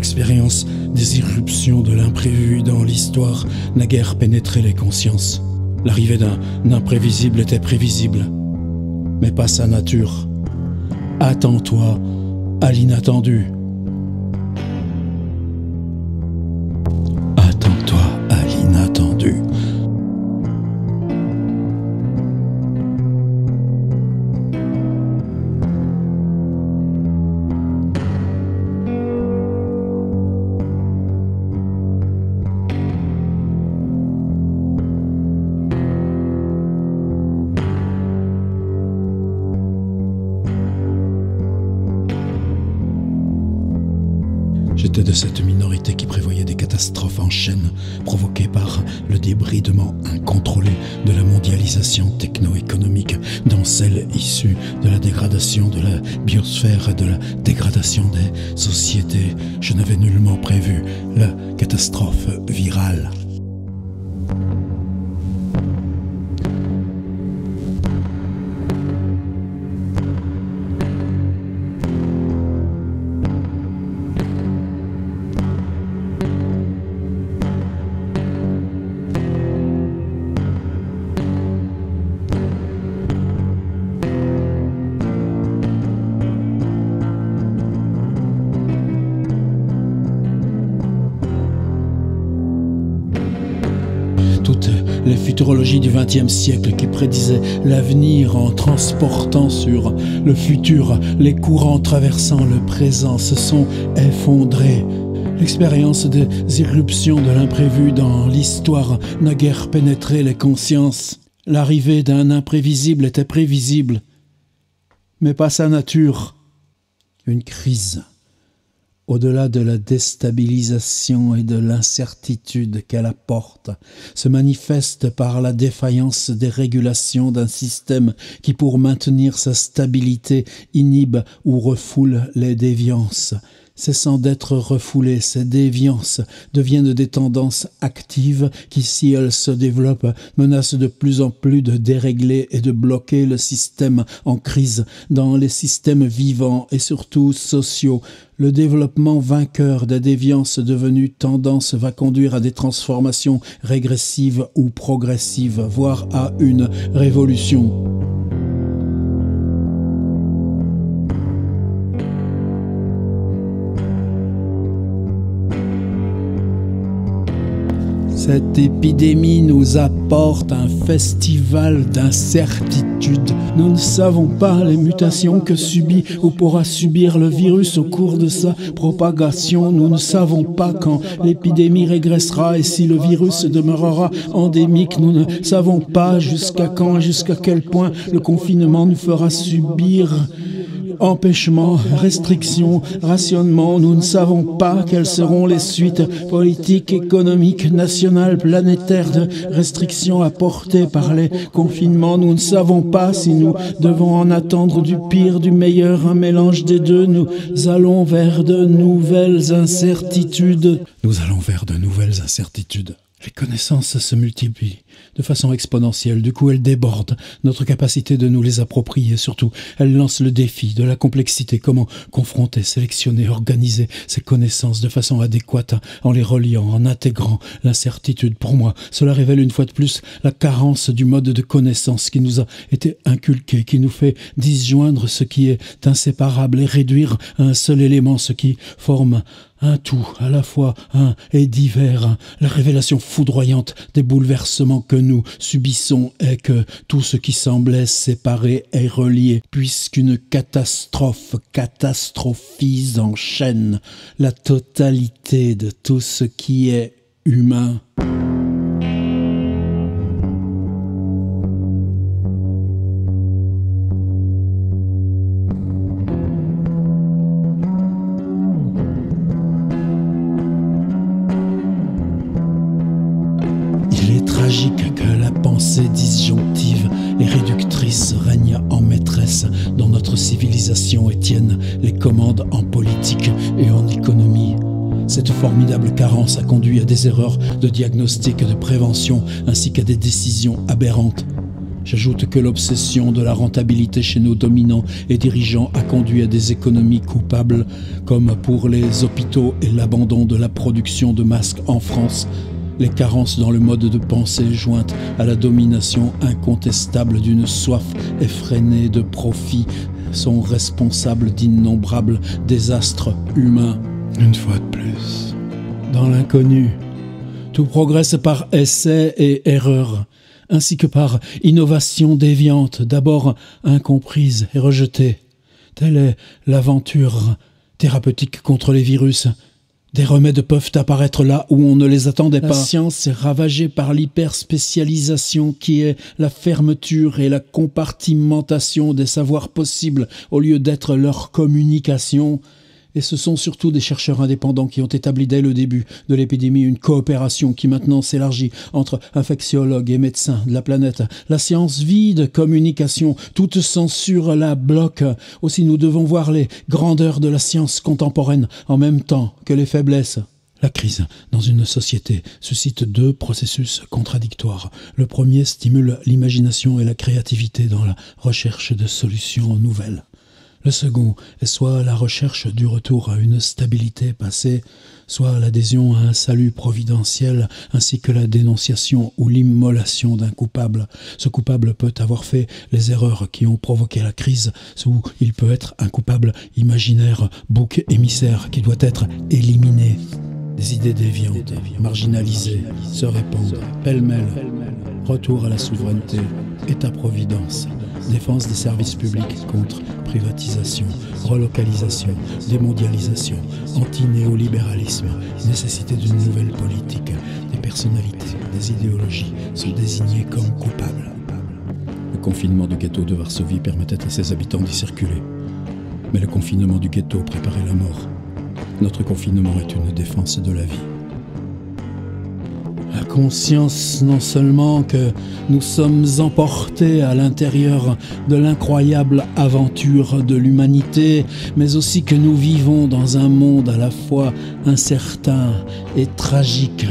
L'expérience des irruptions de l'imprévu dans l'histoire n'a guère pénétré les consciences. L'arrivée d'un imprévisible était prévisible, mais pas sa nature. Attends-toi à l'inattendu. Attends-toi à l'inattendu. J'étais de cette minorité qui prévoyait des catastrophes en chaîne provoquées par le débridement incontrôlé de la mondialisation techno-économique, dont celle issue de la dégradation de la biosphère et de la dégradation des sociétés. Je n'avais nullement prévu la catastrophe virale. Toutes les futurologies du XXe siècle qui prédisaient l'avenir en transportant sur le futur les courants traversant le présent se sont effondrées. L'expérience des irruptions de l'imprévu dans l'histoire n'a guère pénétré les consciences. L'arrivée d'un imprévisible était prévisible, mais pas sa nature. Une crise, au-delà de la déstabilisation et de l'incertitude qu'elle apporte, se manifeste par la défaillance des régulations d'un système qui, pour maintenir sa stabilité, inhibe ou refoule les déviances. Cessant d'être refoulées, ces déviances deviennent des tendances actives qui, si elles se développent, menacent de plus en plus de dérégler et de bloquer le système en crise dans les systèmes vivants et surtout sociaux. Le développement vainqueur des déviances devenues tendances va conduire à des transformations régressives ou progressives, voire à une révolution. Cette épidémie nous apporte un festival d'incertitudes. Nous ne savons pas les mutations que subit ou pourra subir le virus au cours de sa propagation. Nous ne savons pas quand l'épidémie régressera et si le virus demeurera endémique. Nous ne savons pas jusqu'à quand, jusqu'à quel point le confinement nous fera subir empêchements, restrictions, rationnements. Nous ne savons pas quelles seront les suites politiques, économiques, nationales, planétaires de restrictions apportées par les confinements. Nous ne savons pas si nous devons en attendre du pire, du meilleur, un mélange des deux. Nous allons vers de nouvelles incertitudes. Nous allons vers de nouvelles incertitudes. Les connaissances se multiplient de façon exponentielle, du coup elles débordent notre capacité de nous les approprier. Surtout, elles lancent le défi de la complexité. Comment confronter, sélectionner, organiser ces connaissances de façon adéquate en les reliant, en intégrant l'incertitude. Pour moi, cela révèle une fois de plus la carence du mode de connaissance qui nous a été inculqué, qui nous fait disjoindre ce qui est inséparable et réduire à un seul élément ce qui forme un tout, à la fois un et divers. La révélation foudroyante des bouleversements que nous subissons est que tout ce qui semblait séparé est relié, puisqu'une catastrophe catastrophise en chaîne la totalité de tout ce qui est humain. Tragique que la pensée disjonctive et réductrice règne en maîtresse dans notre civilisation et tienne les commandes en politique et en économie. Cette formidable carence a conduit à des erreurs de diagnostic et de prévention ainsi qu'à des décisions aberrantes. J'ajoute que l'obsession de la rentabilité chez nos dominants et dirigeants a conduit à des économies coupables, comme pour les hôpitaux et l'abandon de la production de masques en France. Les carences dans le mode de pensée jointes à la domination incontestable d'une soif effrénée de profit sont responsables d'innombrables désastres humains. Une fois de plus, dans l'inconnu, tout progresse par essai et erreur, ainsi que par innovation déviante, d'abord incomprise et rejetée. Telle est l'aventure thérapeutique contre les virus. Des remèdes peuvent apparaître là où on ne les attendait pas. La science est ravagée par l'hyperspécialisation qui est la fermeture et la compartimentation des savoirs possibles au lieu d'être leur communication. Et ce sont surtout des chercheurs indépendants qui ont établi dès le début de l'épidémie une coopération qui maintenant s'élargit entre infectiologues et médecins de la planète. La science vide communication, toute censure la bloque. Aussi nous devons voir les grandeurs de la science contemporaine en même temps que les faiblesses. La crise dans une société suscite deux processus contradictoires. Le premier stimule l'imagination et la créativité dans la recherche de solutions nouvelles. Le second est soit la recherche du retour à une stabilité passée, soit l'adhésion à un salut providentiel, ainsi que la dénonciation ou l'immolation d'un coupable. Ce coupable peut avoir fait les erreurs qui ont provoqué la crise, ou il peut être un coupable imaginaire, bouc émissaire, qui doit être éliminé. Des idées déviantes, marginalisées, se répandent, pêle-mêle. Retour à la souveraineté, État-providence, défense des services publics contre privatisation, relocalisation, démondialisation, anti-néolibéralisme, nécessité d'une nouvelle politique. Des personnalités, des idéologies sont désignées comme coupables. Le confinement du ghetto de Varsovie permettait à ses habitants d'y circuler. Mais le confinement du ghetto préparait la mort. Notre confinement est une défense de la vie. La conscience non seulement que nous sommes emportés à l'intérieur de l'incroyable aventure de l'humanité, mais aussi que nous vivons dans un monde à la fois incertain et tragique.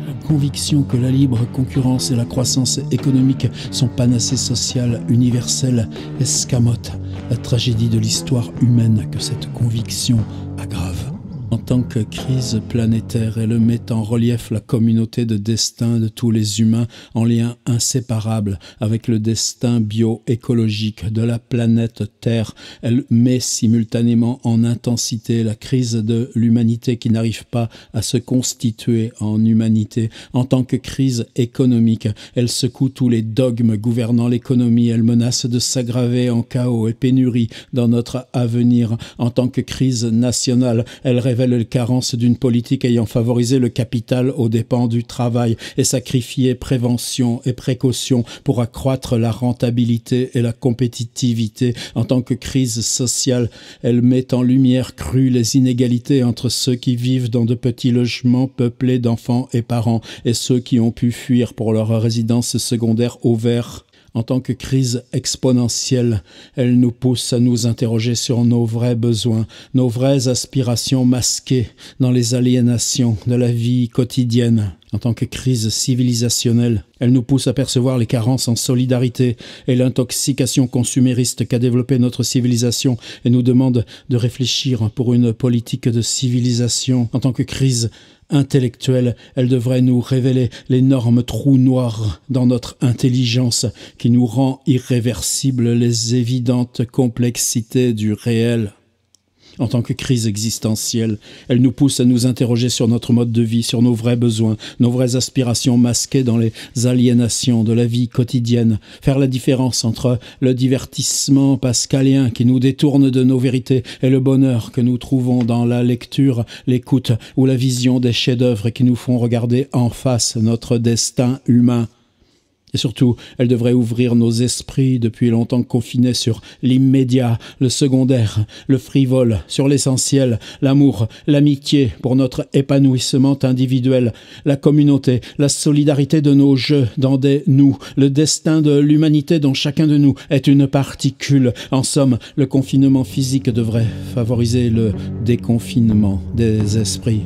La conviction que la libre concurrence et la croissance économique sont panacées sociales universelles escamote la tragédie de l'histoire humaine que cette conviction aggrave. En tant que crise planétaire, elle met en relief la communauté de destin de tous les humains en lien inséparable avec le destin bioécologique de la planète Terre. Elle met simultanément en intensité la crise de l'humanité qui n'arrive pas à se constituer en humanité. En tant que crise économique, elle secoue tous les dogmes gouvernant l'économie. Elle menace de s'aggraver en chaos et pénurie dans notre avenir. En tant que crise nationale, elle révèle les carences d'une politique ayant favorisé le capital aux dépens du travail et sacrifié prévention et précaution pour accroître la rentabilité et la compétitivité. En tant que crise sociale, elle met en lumière crue les inégalités entre ceux qui vivent dans de petits logements peuplés d'enfants et parents et ceux qui ont pu fuir pour leur résidence secondaire au vert. En tant que crise exponentielle, elle nous pousse à nous interroger sur nos vrais besoins, nos vraies aspirations masquées dans les aliénations de la vie quotidienne. En tant que crise civilisationnelle, elle nous pousse à percevoir les carences en solidarité et l'intoxication consumériste qu'a développée notre civilisation et nous demande de réfléchir pour une politique de civilisation. En tant que crise intellectuelle, elle devrait nous révéler l'énorme trou noir dans notre intelligence qui nous rend irréversibles les évidentes complexités du réel. En tant que crise existentielle, elle nous pousse à nous interroger sur notre mode de vie, sur nos vrais besoins, nos vraies aspirations masquées dans les aliénations de la vie quotidienne. Faire la différence entre le divertissement pascalien qui nous détourne de nos vérités et le bonheur que nous trouvons dans la lecture, l'écoute ou la vision des chefs-d'œuvre qui nous font regarder en face notre destin humain. Et surtout, elle devrait ouvrir nos esprits depuis longtemps confinés sur l'immédiat, le secondaire, le frivole, sur l'essentiel, l'amour, l'amitié pour notre épanouissement individuel, la communauté, la solidarité de nos jeux dans des nous, le destin de l'humanité dont chacun de nous est une particule. En somme, le confinement physique devrait favoriser le déconfinement des esprits.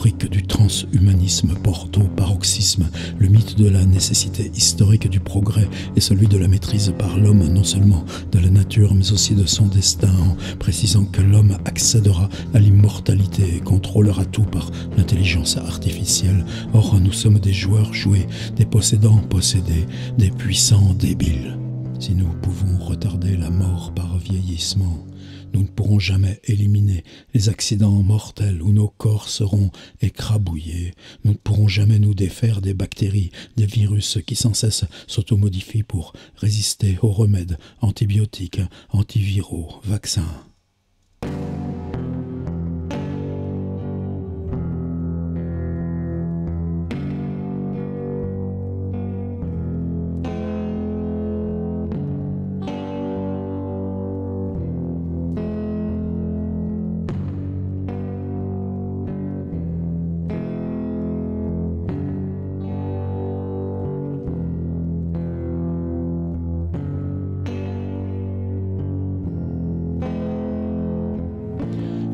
historique du transhumanisme porte au paroxysme le mythe de la nécessité historique du progrès et celui de la maîtrise par l'homme non seulement de la nature mais aussi de son destin, en précisant que l'homme accédera à l'immortalité et contrôlera tout par l'intelligence artificielle. Or, nous sommes des joueurs joués, des possédants possédés, des puissants débiles. Si nous pouvons retarder la mort par vieillissement, nous ne pourrons jamais éliminer les accidents mortels où nos corps seront écrabouillés. Nous ne pourrons jamais nous défaire des bactéries, des virus qui sans cesse s'automodifient pour résister aux remèdes antibiotiques, antiviraux, vaccins.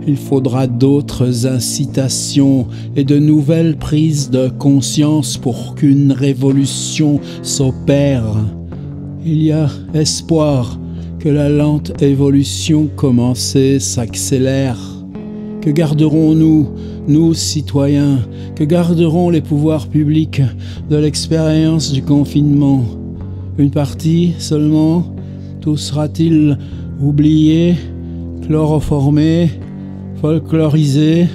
Il faudra d'autres incitations et de nouvelles prises de conscience pour qu'une révolution s'opère. Il y a espoir que la lente évolution commencée s'accélère. Que garderons-nous, nous citoyens, que garderont les pouvoirs publics de l'expérience du confinement? Une partie seulement? Tout sera-t-il oublié, chloroformé, folklorisé?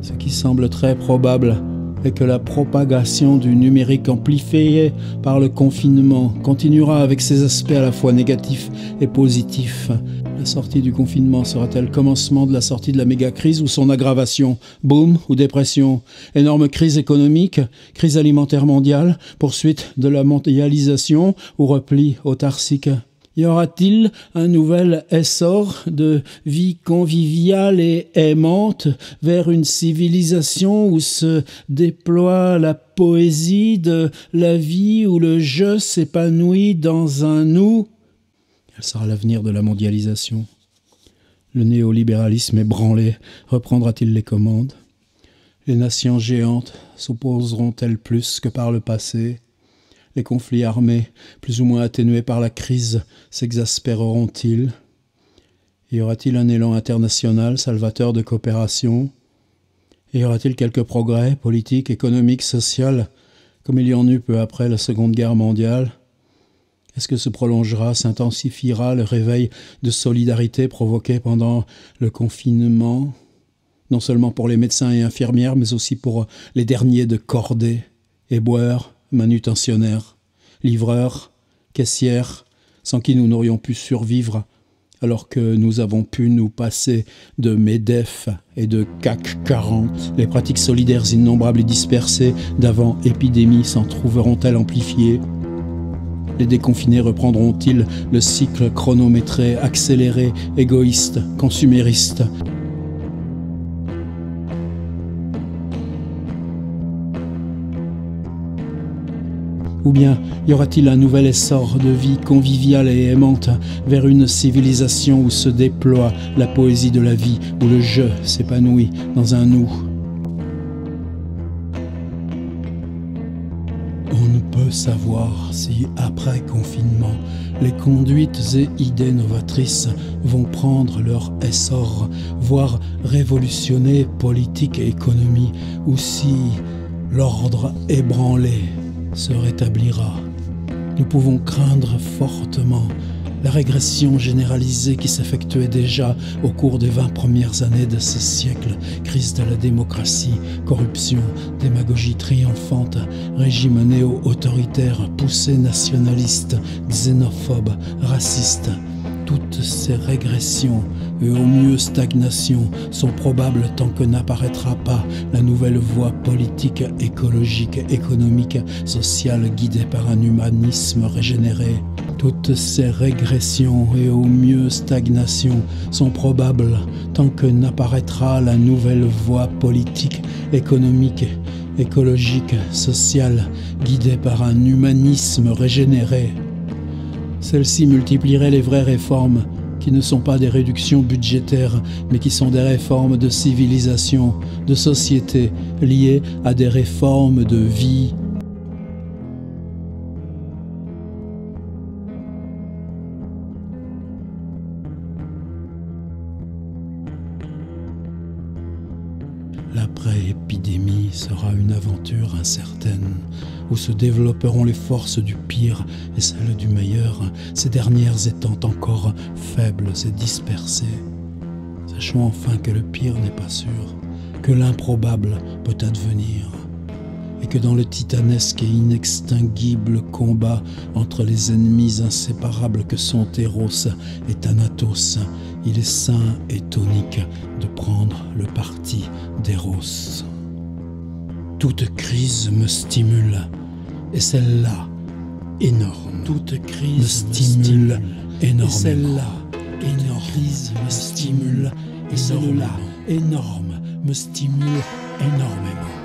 Ce qui semble très probable est que la propagation du numérique amplifiée par le confinement continuera avec ses aspects à la fois négatifs et positifs. La sortie du confinement sera-t-elle le commencement de la sortie de la méga-crise ou son aggravation? Boom ou dépression? Énorme crise économique? Crise alimentaire mondiale? Poursuite de la mondialisation ou repli autarcique? Y aura-t-il un nouvel essor de vie conviviale et aimante vers une civilisation où se déploie la poésie de la vie, où le je s'épanouit dans un nous? Quel sera l'avenir de la mondialisation? Le néolibéralisme ébranlé reprendra-t-il les commandes? Les nations géantes s'opposeront-elles plus que par le passé? Les conflits armés, plus ou moins atténués par la crise, s'exaspéreront-ils? Y aura-t-il un élan international salvateur de coopération? Y aura-t-il quelques progrès politiques, économiques, sociaux, comme il y en eut peu après la Seconde Guerre mondiale? Est-ce que se prolongera, s'intensifiera le réveil de solidarité provoqué pendant le confinement, non seulement pour les médecins et infirmières, mais aussi pour les derniers de cordée, éboueurs, manutentionnaires, livreurs, caissières, sans qui nous n'aurions pu survivre, alors que nous avons pu nous passer de MEDEF et de CAC 40. Les pratiques solidaires innombrables et dispersées d'avant-épidémie s'en trouveront-elles amplifiées? Les déconfinés reprendront-ils le cycle chronométré, accéléré, égoïste, consumériste? Ou bien y aura-t-il un nouvel essor de vie conviviale et aimante vers une civilisation où se déploie la poésie de la vie, où le je s'épanouit dans un nous? On ne peut savoir si, après confinement, les conduites et idées novatrices vont prendre leur essor, voire révolutionner politique et économie, ou si l'ordre ébranlé se rétablira. Nous pouvons craindre fortement la régression généralisée qui s'effectuait déjà au cours des 20 premières années de ce siècle. Crise de la démocratie, corruption, démagogie triomphante, régime néo-autoritaire, poussée nationaliste, xénophobe, raciste. Toutes ces régressions et au mieux stagnation sont probables tant que n'apparaîtra pas la nouvelle voie politique, écologique, économique, sociale guidée par un humanisme régénéré. Toutes ces régressions et au mieux stagnation sont probables tant que n'apparaîtra la nouvelle voie politique, économique, écologique, sociale guidée par un humanisme régénéré. Celle-ci multiplierait les vraies réformes qui ne sont pas des réductions budgétaires, mais qui sont des réformes de civilisation, de société, liées à des réformes de vie. L'après-épidémie sera une aventure incertaine, où se développeront les forces du pire et celles du meilleur, ces dernières étant encore faibles et dispersées. Sachons enfin que le pire n'est pas sûr, que l'improbable peut advenir, et que dans le titanesque et inextinguible combat entre les ennemis inséparables que sont Eros et Thanatos, il est sain et tonique de prendre le parti d'Eros. Toute crise me stimule, et celle-là, énorme. Toute crise me stimule énormément. Et celle-là, énorme, me stimule, et celle-là, énorme, me stimule énormément.